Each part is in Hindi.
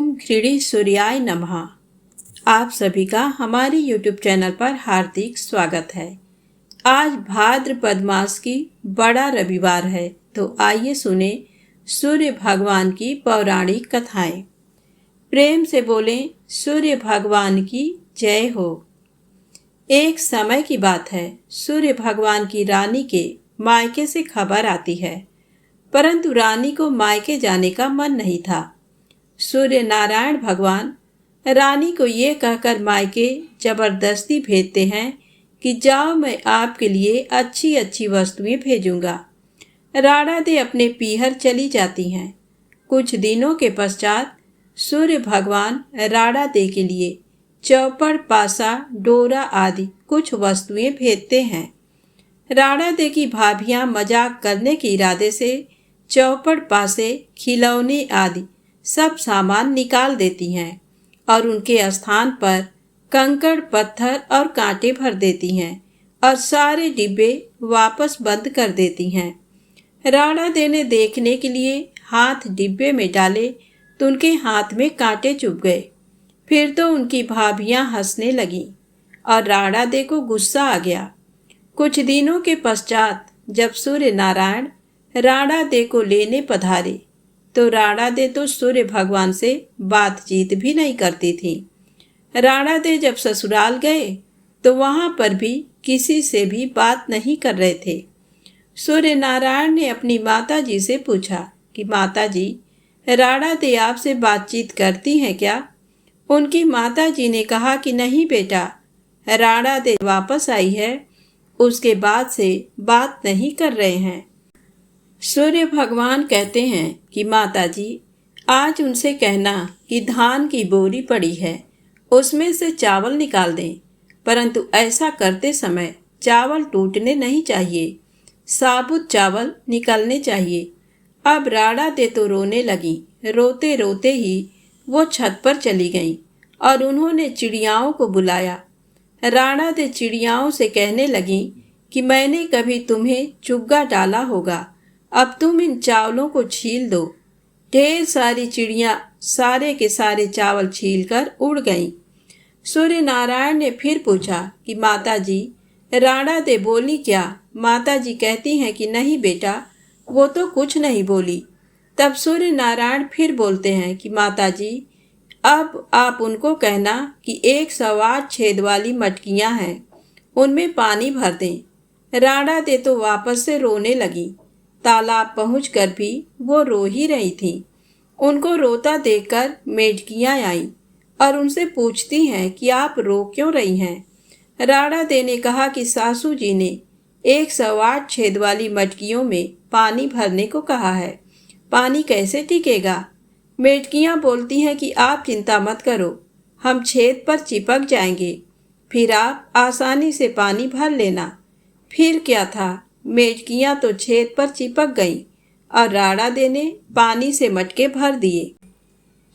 ओम घृणी सूर्याय नमः। आप सभी का हमारे यूट्यूब चैनल पर हार्दिक स्वागत है। आज भाद्रपद मास की बड़ा रविवार है, तो आइए सुने सूर्य भगवान की पौराणिक कथाएं। प्रेम से बोलें सूर्य भगवान की जय हो। एक समय की बात है, सूर्य भगवान की रानी के मायके से खबर आती है, परंतु रानी को मायके जाने का मन नहीं था। सूर्य नारायण भगवान रानी को ये कहकर मायके जबरदस्ती भेजते हैं कि जाओ, मैं आपके लिए अच्छी अच्छी वस्तुएं भेजूंगा। राणा दे अपने पीहर चली जाती हैं। कुछ दिनों के पश्चात सूर्य भगवान राणा दे के लिए चौपड़, पासा, डोरा आदि कुछ वस्तुएं भेजते हैं। राणा दे की भाभियां मजाक करने के इरादे से चौपड़, पासे, खिलौने आदि सब सामान निकाल देती हैं और उनके स्थान पर कंकड़, पत्थर और कांटे भर देती हैं और सारे डिब्बे वापस बंद कर देती हैं। राणा दे ने देखने के लिए हाथ डिब्बे में डाले तो उनके हाथ में कांटे चुभ गए। फिर तो उनकी भाभियां हंसने लगीं और राणा दे को गुस्सा आ गया। कुछ दिनों के पश्चात जब सूर्य नारायण राणा दे को लेने पधारे तो राणा दे तो सूर्य भगवान से बातचीत भी नहीं करती थी। राणा दे जब ससुराल गए तो वहां पर भी किसी से भी बात नहीं कर रहे थे। सूर्य नारायण ने अपनी माता जी से पूछा कि माता जी, राणा दे आपसे बातचीत करती हैं क्या? उनकी माता जी ने कहा कि नहीं बेटा, राणा दे वापस आई है, उसके बाद से बात नहीं कर रहे हैं। सूर्य भगवान कहते हैं कि माता जी, आज उनसे कहना कि धान की बोरी पड़ी है, उसमें से चावल निकाल दें, परंतु ऐसा करते समय चावल टूटने नहीं चाहिए, साबुत चावल निकलने चाहिए। अब राणा दे तो रोने लगी। रोते रोते ही वो छत पर चली गईं और उन्होंने चिड़ियाओं को बुलाया। राणा दे चिड़ियाओं से कहने लगी कि मैंने कभी तुम्हें चुग्गा डाला होगा, अब तुम इन चावलों को छील दो। ढेर सारी चिड़ियां सारे के सारे चावल छीलकर उड़ गईं। सूर्य नारायण ने फिर पूछा कि माता जी, राणा दे बोली क्या? माता जी कहती हैं कि नहीं बेटा, वो तो कुछ नहीं बोली। तब सूर्य नारायण फिर बोलते हैं कि माता जी, अब आप उनको कहना कि 108 छेद वाली मटकियां हैं, उनमें पानी भर दें। राणा दे तो वापस से रोने लगी। तालाब पहुंचकर भी वो रो ही रही थी। उनको रोता देखकर मेढकियां आईं और उनसे पूछती हैं कि आप रो क्यों रही हैं? राणा दे ने कहा कि सासू जी ने 108 छेद वाली मटकियों में पानी भरने को कहा है, पानी कैसे टिकेगा? मेढकियां बोलती हैं कि आप चिंता मत करो, हम छेद पर चिपक जाएंगे, फिर आप आसानी से पानी भर लेना। फिर क्या था, मेढकियां तो छेद पर चिपक गईं और राणा दे ने पानी से मटके भर दिए।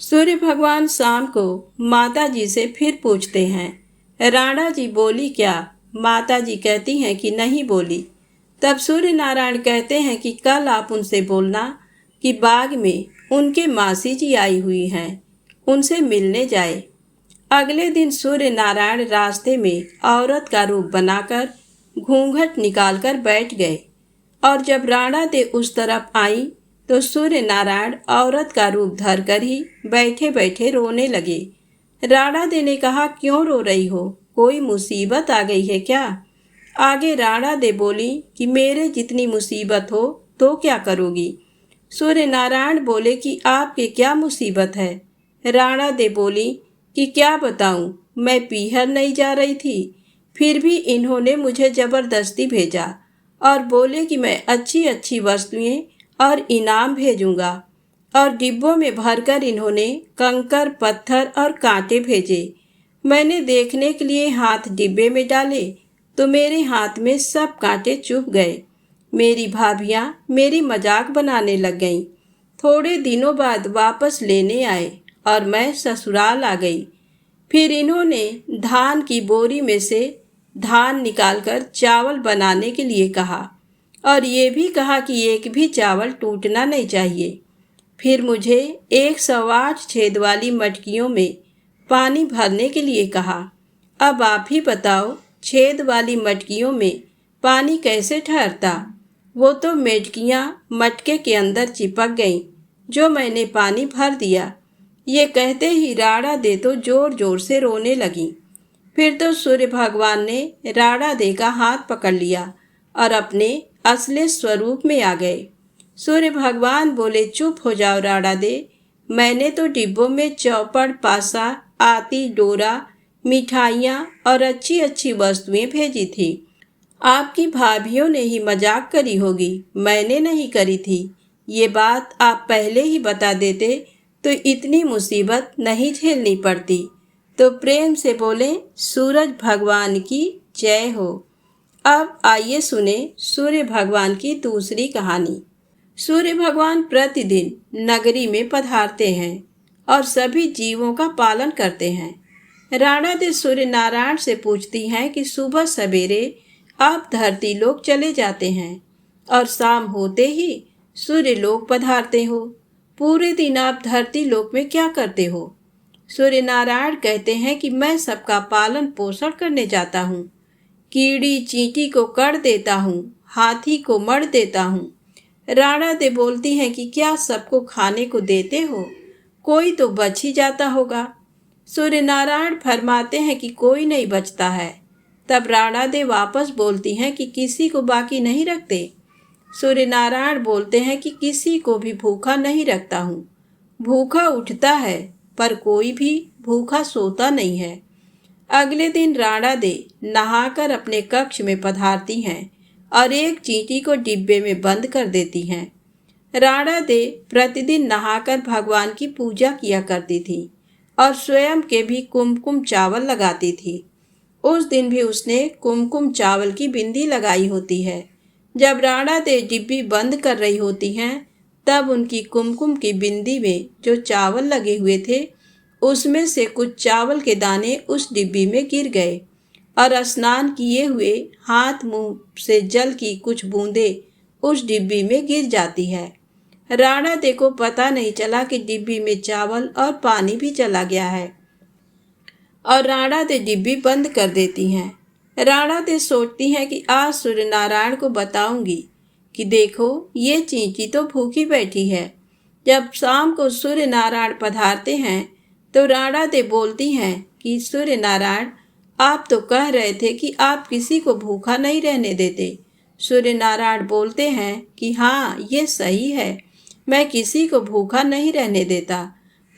सूर्य भगवान शाम को माता जी से फिर पूछते हैं, राणा जी बोली क्या? माता जी कहती हैं कि नहीं बोली। तब सूर्य नारायण कहते हैं कि कल आप उनसे बोलना कि बाग में उनके मासी जी आई हुई हैं, उनसे मिलने जाए। अगले दिन सूर्य नारायण रास्ते में औरत का रूप बनाकर घूंघट निकालकर बैठ गए और जब राणा दे उस तरफ आई तो सूर्य नारायण औरत का रूप धरकर ही बैठे बैठे रोने लगे। राणा दे ने कहा, क्यों रो रही हो? कोई मुसीबत आ गई है क्या? आगे राणा दे बोली कि मेरे जितनी मुसीबत हो तो क्या करोगी? सूर्य नारायण बोले कि आपके क्या मुसीबत है? राणा दे बोली कि क्या बताऊं, मैं पीहर नहीं जा रही थी, फिर भी इन्होंने मुझे जबरदस्ती भेजा और बोले कि मैं अच्छी अच्छी वस्तुएं और इनाम भेजूंगा, और डिब्बों में भरकर इन्होंने कंकर, पत्थर और कांटे भेजे। मैंने देखने के लिए हाथ डिब्बे में डाले तो मेरे हाथ में सब कांटे चुभ गए। मेरी भाभियां मेरी मजाक बनाने लग गईं। थोड़े दिनों बाद वापस लेने आए और मैं ससुराल आ गई। फिर इन्होंने धान की बोरी में से धान निकालकर चावल बनाने के लिए कहा और ये भी कहा कि एक भी चावल टूटना नहीं चाहिए। फिर मुझे 108 छेद वाली मटकियों में पानी भरने के लिए कहा। अब आप ही बताओ, छेद वाली मटकियों में पानी कैसे ठहरता? वो तो मेढकियाँ मटके के अंदर चिपक गईं जो मैंने पानी भर दिया। ये कहते ही राड़ा दे तो जोर जोर से रोने लगी। फिर तो सूर्य भगवान ने राड़ा दे का हाथ पकड़ लिया और अपने असली स्वरूप में आ गए। सूर्य भगवान बोले, चुप हो जाओ राड़ा दे, मैंने तो डिब्बों में चौपड़, पासा, आती, डोरा, मिठाइयाँ और अच्छी अच्छी वस्तुएं भेजी थी। आपकी भाभीियों ने ही मजाक करी होगी, मैंने नहीं करी थी। ये बात आप पहले ही बता देते तो इतनी मुसीबत नहीं झेलनी पड़ती। तो प्रेम से बोले, सूरज भगवान की जय हो। अब आइए सुने सूर्य भगवान की दूसरी कहानी। सूर्य भगवान प्रतिदिन नगरी में पधारते हैं और सभी जीवों का पालन करते हैं। राणा दे सूर्य नारायण से पूछती हैं कि सुबह सवेरे आप धरती लोक चले जाते हैं और शाम होते ही सूर्य लोक पधारते हो। पूरे दिन आप धरती लोक में क्या करते हो? सूर्य नारायण कहते हैं कि मैं सबका पालन पोषण करने जाता हूँ। कीड़ी चींटी को कर देता हूँ, हाथी को मर देता हूँ। राणा दे बोलती हैं कि क्या सबको खाने को देते हो? कोई तो बच ही जाता होगा। सूर्य नारायण फरमाते हैं कि कोई नहीं बचता है। तब राणा दे वापस बोलती हैं कि किसी को बाकी नहीं रखते। सूर्य नारायण बोलते हैं कि किसी को भी भूखा नहीं रखता हूँ। भूखा उठता है पर कोई भी भूखा सोता नहीं है। अगले दिन राणा दे नहाकर अपने कक्ष में पधारती हैं और एक चींटी को डिब्बे में बंद कर देती हैं। राणा दे प्रतिदिन नहाकर भगवान की पूजा किया करती थी और स्वयं के भी कुमकुम चावल लगाती थी। उस दिन भी उसने कुमकुम चावल की बिंदी लगाई होती है। जब राणा दे डिब्बी बंद कर रही होती हैं, तब उनकी कुमकुम की बिंदी में जो चावल लगे हुए थे, उसमें से कुछ चावल के दाने उस डिब्बी में गिर गए और स्नान किए हुए हाथ मुंह से जल की कुछ बूंदें उस डिब्बी में गिर जाती है। राणा दे को पता नहीं चला कि डिब्बी में चावल और पानी भी चला गया है और राणा दे डिब्बी बंद कर देती हैं। राणा दे सोचती हैं कि आज सूर्य नारायण को बताऊंगी कि देखो, ये चींटी तो भूखी बैठी है। जब शाम को सूर्य नारायण पधारते हैं तो राणा दे बोलती हैं कि सूर्य नारायण, आप तो कह रहे थे कि आप किसी को भूखा नहीं रहने देते। सूर्य नारायण बोलते हैं कि हाँ, ये सही है, मैं किसी को भूखा नहीं रहने देता।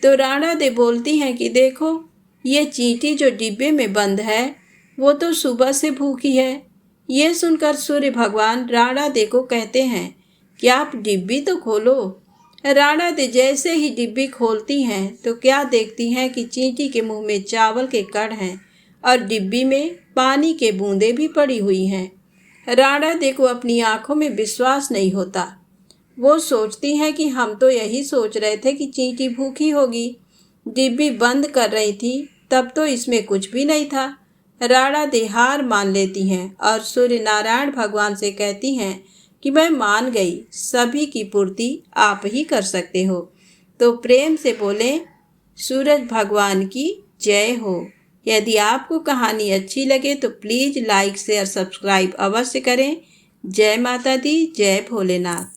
तो राणा दे बोलती हैं कि देखो, ये चींटी जो डिब्बे में बंद है वो तो सुबह से भूखी है। ये सुनकर सूर्य भगवान राणा दे को कहते हैं कि आप डिब्बी तो खोलो। राणा दे जैसे ही डिब्बी खोलती हैं तो क्या देखती हैं कि चींटी के मुंह में चावल के कण हैं और डिब्बी में पानी के बूंदें भी पड़ी हुई हैं। राणा दे को अपनी आंखों में विश्वास नहीं होता। वो सोचती हैं कि हम तो यही सोच रहे थे कि चींटी भूखी होगी। डिब्बी बंद कर रही थी तब तो इसमें कुछ भी नहीं था। राणा दे हार मान लेती हैं और सूर्य नारायण भगवान से कहती हैं कि मैं मान गई, सभी की पूर्ति आप ही कर सकते हो। तो प्रेम से बोले, सूरज भगवान की जय हो। यदि आपको कहानी अच्छी लगे तो प्लीज़ लाइक शेयर सब्सक्राइब अवश्य करें। जय माता दी, जय भोलेनाथ।